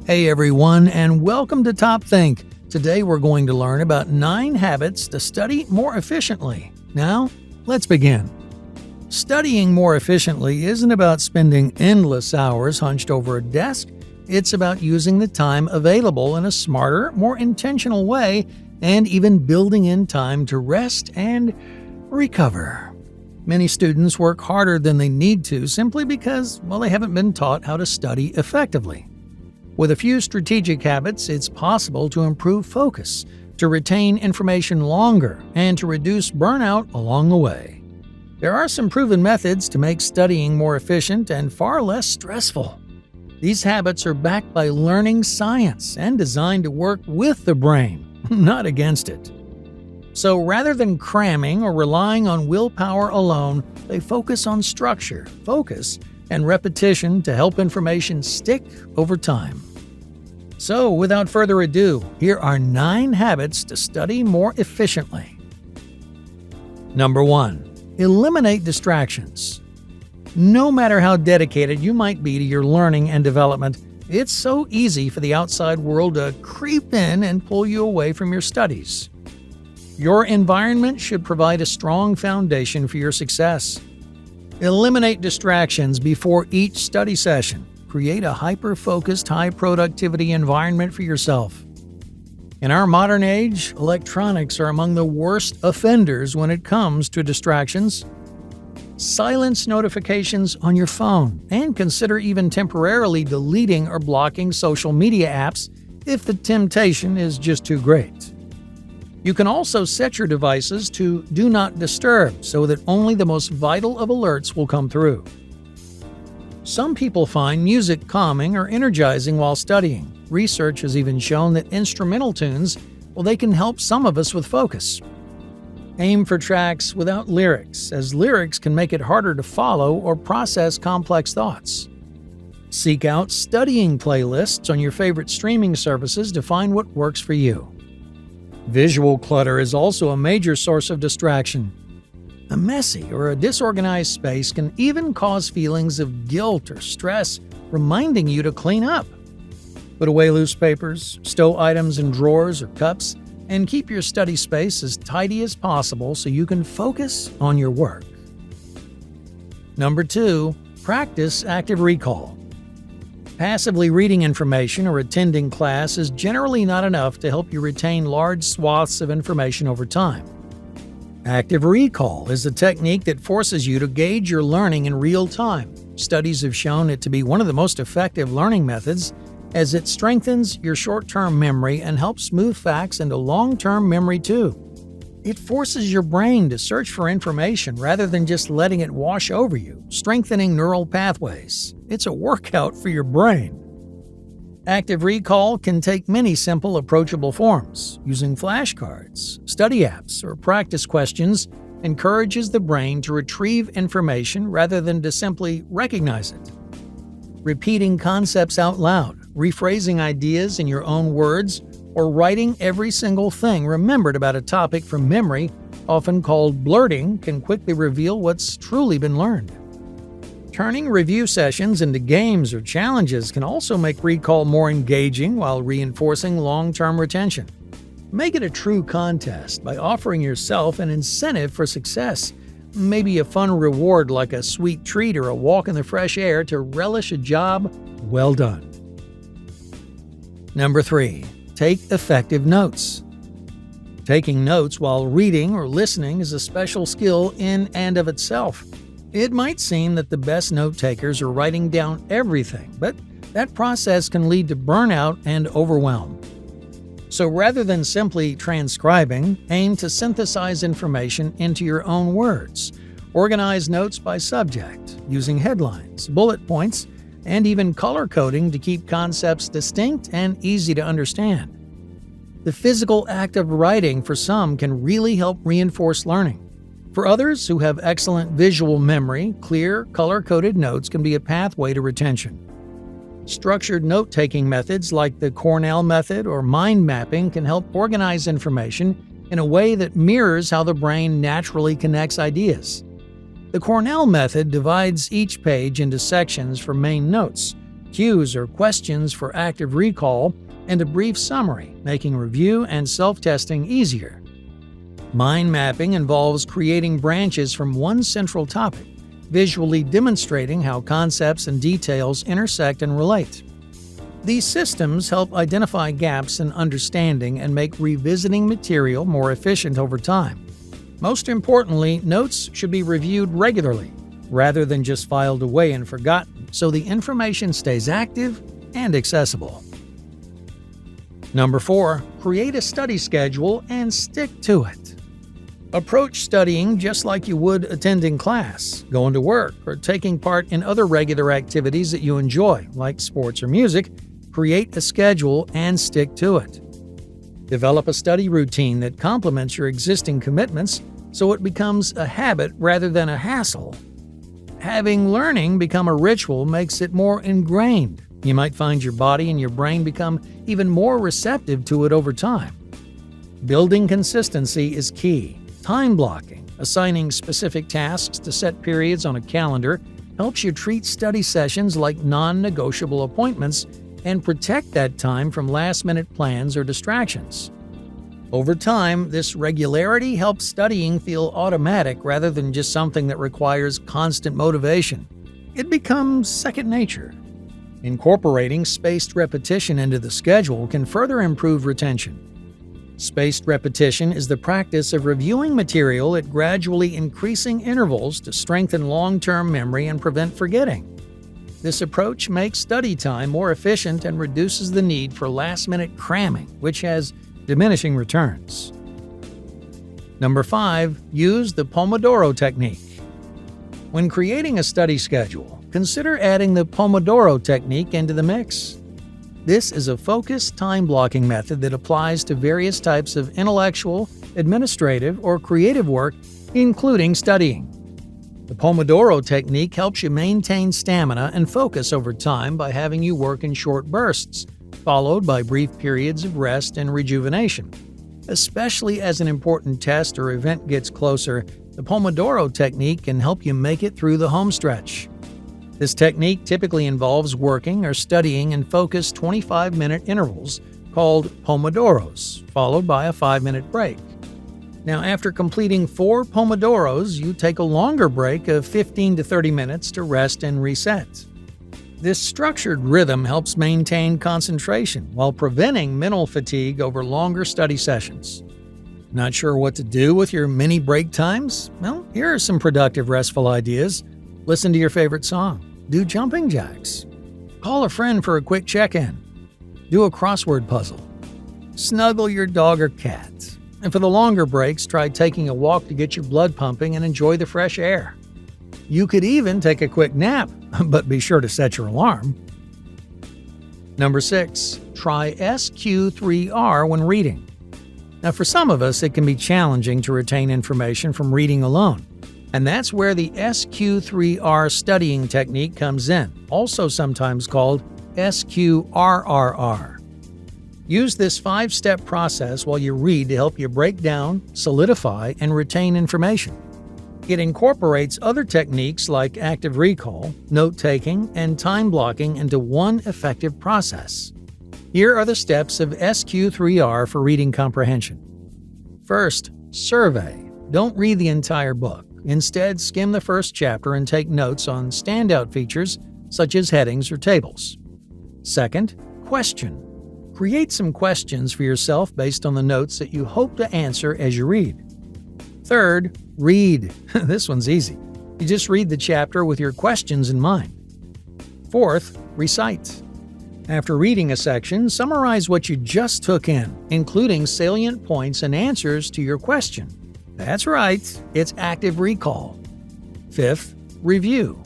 Hey everyone, and welcome to TopThink. Today we're going to learn about 9 habits to study more efficiently. Now, let's begin. Studying more efficiently isn't about spending endless hours hunched over a desk. It's about using the time available in a smarter, more intentional way, and even building in time to rest and recover. Many students work harder than they need to simply because, they haven't been taught how to study effectively. With a few strategic habits, it's possible to improve focus, to retain information longer, and to reduce burnout along the way. There are some proven methods to make studying more efficient and far less stressful. These habits are backed by learning science and designed to work with the brain, not against it. So rather than cramming or relying on willpower alone, they focus on structure, focus, and repetition to help information stick over time. So, without further ado, here are 9 habits to study more efficiently. Number 1. Eliminate distractions. No matter how dedicated you might be to your learning and development, it's so easy for the outside world to creep in and pull you away from your studies. Your environment should provide a strong foundation for your success. Eliminate distractions before each study session. Create a hyper-focused, high-productivity environment for yourself. In our modern age, electronics are among the worst offenders when it comes to distractions. Silence notifications on your phone and consider even temporarily deleting or blocking social media apps if the temptation is just too great. You can also set your devices to Do Not Disturb so that only the most vital of alerts will come through. Some people find music calming or energizing while studying. Research has even shown that instrumental tunes, they can help some of us with focus. Aim for tracks without lyrics, as lyrics can make it harder to follow or process complex thoughts. Seek out studying playlists on your favorite streaming services to find what works for you. Visual clutter is also a major source of distraction. A messy or a disorganized space can even cause feelings of guilt or stress, reminding you to clean up. Put away loose papers, stow items in drawers or cups, and keep your study space as tidy as possible so you can focus on your work. Number 2. Practice active recall. Passively reading information or attending class is generally not enough to help you retain large swaths of information over time. Active recall is a technique that forces you to gauge your learning in real time. Studies have shown it to be one of the most effective learning methods, as it strengthens your short-term memory and helps move facts into long-term memory too. It forces your brain to search for information rather than just letting it wash over you, strengthening neural pathways. It's a workout for your brain. Active recall can take many simple, approachable forms. Using flashcards, study apps, or practice questions encourages the brain to retrieve information rather than to simply recognize it. Repeating concepts out loud, rephrasing ideas in your own words, or writing every single thing remembered about a topic from memory, often called blurting, can quickly reveal what's truly been learned. Turning review sessions into games or challenges can also make recall more engaging while reinforcing long-term retention. Make it a true contest by offering yourself an incentive for success, maybe a fun reward like a sweet treat or a walk in the fresh air to relish a job well done. Number 3. Take effective notes. Taking notes while reading or listening is a special skill in and of itself. It might seem that the best note-takers are writing down everything, but that process can lead to burnout and overwhelm. So rather than simply transcribing, aim to synthesize information into your own words. Organize notes by subject, using headlines, bullet points, and even color coding to keep concepts distinct and easy to understand. The physical act of writing for some can really help reinforce learning. For others who have excellent visual memory, clear, color-coded notes can be a pathway to retention. Structured note-taking methods like the Cornell method or mind mapping can help organize information in a way that mirrors how the brain naturally connects ideas. The Cornell method divides each page into sections for main notes, cues or questions for active recall, and a brief summary, making review and self-testing easier. Mind mapping involves creating branches from one central topic, visually demonstrating how concepts and details intersect and relate. These systems help identify gaps in understanding and make revisiting material more efficient over time. Most importantly, notes should be reviewed regularly, rather than just filed away and forgotten, so the information stays active and accessible. Number 4, create a study schedule and stick to it. Approach studying just like you would attending class, going to work, or taking part in other regular activities that you enjoy, like sports or music. Create a schedule and stick to it. Develop a study routine that complements your existing commitments so it becomes a habit rather than a hassle. Having learning become a ritual makes it more ingrained. You might find your body and your brain become even more receptive to it over time. Building consistency is key. Time blocking, assigning specific tasks to set periods on a calendar, helps you treat study sessions like non-negotiable appointments and protect that time from last-minute plans or distractions. Over time, this regularity helps studying feel automatic rather than just something that requires constant motivation. It becomes second nature. Incorporating spaced repetition into the schedule can further improve retention. Spaced repetition is the practice of reviewing material at gradually increasing intervals to strengthen long-term memory and prevent forgetting. This approach makes study time more efficient and reduces the need for last-minute cramming, which has diminishing returns. Number 5, use the Pomodoro technique. When creating a study schedule, consider adding the Pomodoro technique into the mix. This is a focused time-blocking method that applies to various types of intellectual, administrative, or creative work, including studying. The Pomodoro technique helps you maintain stamina and focus over time by having you work in short bursts, followed by brief periods of rest and rejuvenation. Especially as an important test or event gets closer, the Pomodoro technique can help you make it through the home stretch. This technique typically involves working or studying in focused 25-minute intervals called Pomodoros, followed by a 5-minute break. Now, after completing 4 Pomodoros, you take a longer break of 15 to 30 minutes to rest and reset. This structured rhythm helps maintain concentration while preventing mental fatigue over longer study sessions. Not sure what to do with your mini break times? Well, here are some productive restful ideas. Listen to your favorite song. Do jumping jacks. Call a friend for a quick check-in. Do a crossword puzzle. Snuggle your dog or cat. And for the longer breaks, try taking a walk to get your blood pumping and enjoy the fresh air. You could even take a quick nap, but be sure to set your alarm. Number 6, try SQ3R when reading. Now, for some of us, it can be challenging to retain information from reading alone. And that's where the SQ3R studying technique comes in, also sometimes called SQRRR. Use this 5-step process while you read to help you break down, solidify, and retain information. It incorporates other techniques like active recall, note-taking, and time blocking into one effective process. Here are the steps of SQ3R for reading comprehension. First, survey. Don't read the entire book. Instead, skim the first chapter and take notes on standout features such as headings or tables. Second, question. Create some questions for yourself based on the notes that you hope to answer as you read. Third, read. This one's easy. You just read the chapter with your questions in mind. Fourth, recite. After reading a section, summarize what you just took in, including salient points and answers to your question. That's right, it's active recall. Fifth, review.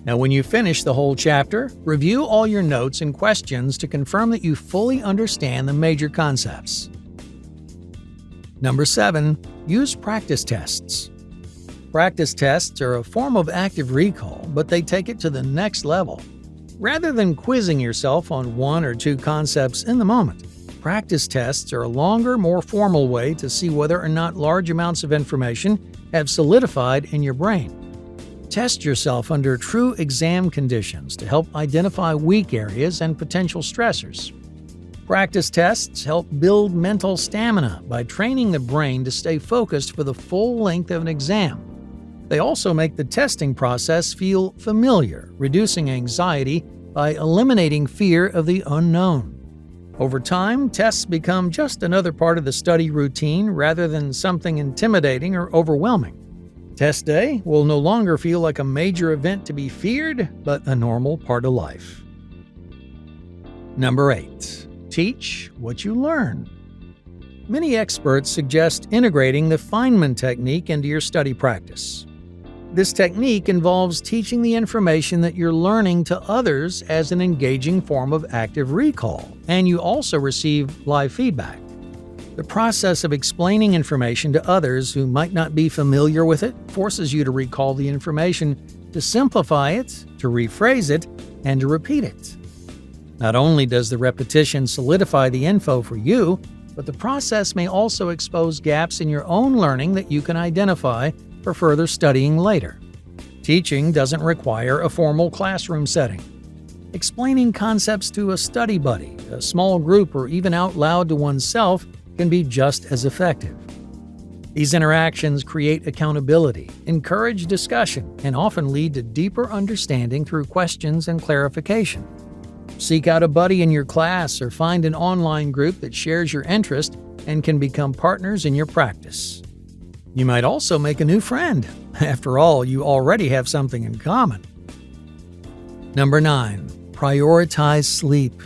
Now, when you finish the whole chapter, review all your notes and questions to confirm that you fully understand the major concepts. Number 7, use practice tests. Practice tests are a form of active recall, but they take it to the next level. Rather than quizzing yourself on 1 or 2 concepts in the moment, practice tests are a longer, more formal way to see whether or not large amounts of information have solidified in your brain. Test yourself under true exam conditions to help identify weak areas and potential stressors. Practice tests help build mental stamina by training the brain to stay focused for the full length of an exam. They also make the testing process feel familiar, reducing anxiety by eliminating fear of the unknown. Over time, tests become just another part of the study routine rather than something intimidating or overwhelming. Test day will no longer feel like a major event to be feared, but a normal part of life. Number 8. Teach what you learn. Many experts suggest integrating the Feynman technique into your study practice. This technique involves teaching the information that you're learning to others as an engaging form of active recall, and you also receive live feedback. The process of explaining information to others who might not be familiar with it forces you to recall the information, to simplify it, to rephrase it, and to repeat it. Not only does the repetition solidify the info for you, but the process may also expose gaps in your own learning that you can identify for further studying later. Teaching doesn't require a formal classroom setting. Explaining concepts to a study buddy, a small group, or even out loud to oneself can be just as effective. These interactions create accountability, encourage discussion, and often lead to deeper understanding through questions and clarification. Seek out a buddy in your class or find an online group that shares your interest and can become partners in your practice. You might also make a new friend. After all, you already have something in common. Number 9. Prioritize sleep.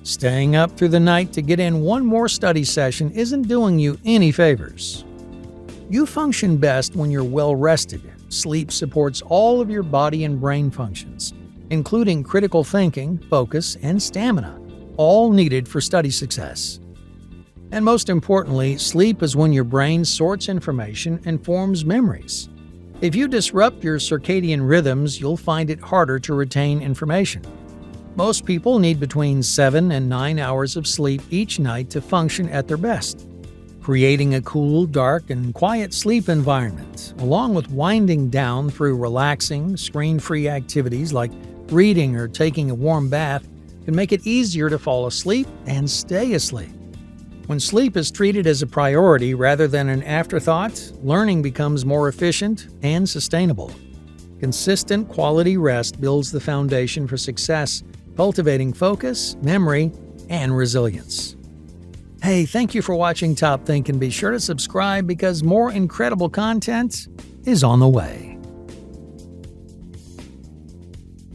Staying up through the night to get in one more study session isn't doing you any favors. You function best when you're well rested. Sleep supports all of your body and brain functions, including critical thinking, focus, and stamina, all needed for study success. And most importantly, sleep is when your brain sorts information and forms memories. If you disrupt your circadian rhythms, you'll find it harder to retain information. Most people need between 7 and 9 hours of sleep each night to function at their best. Creating a cool, dark, and quiet sleep environment, along with winding down through relaxing, screen-free activities like reading or taking a warm bath, can make it easier to fall asleep and stay asleep. When sleep is treated as a priority rather than an afterthought, learning becomes more efficient and sustainable. Consistent quality rest builds the foundation for success, cultivating focus, memory, and resilience. Hey, thank you for watching TopThink, and be sure to subscribe because more incredible content is on the way.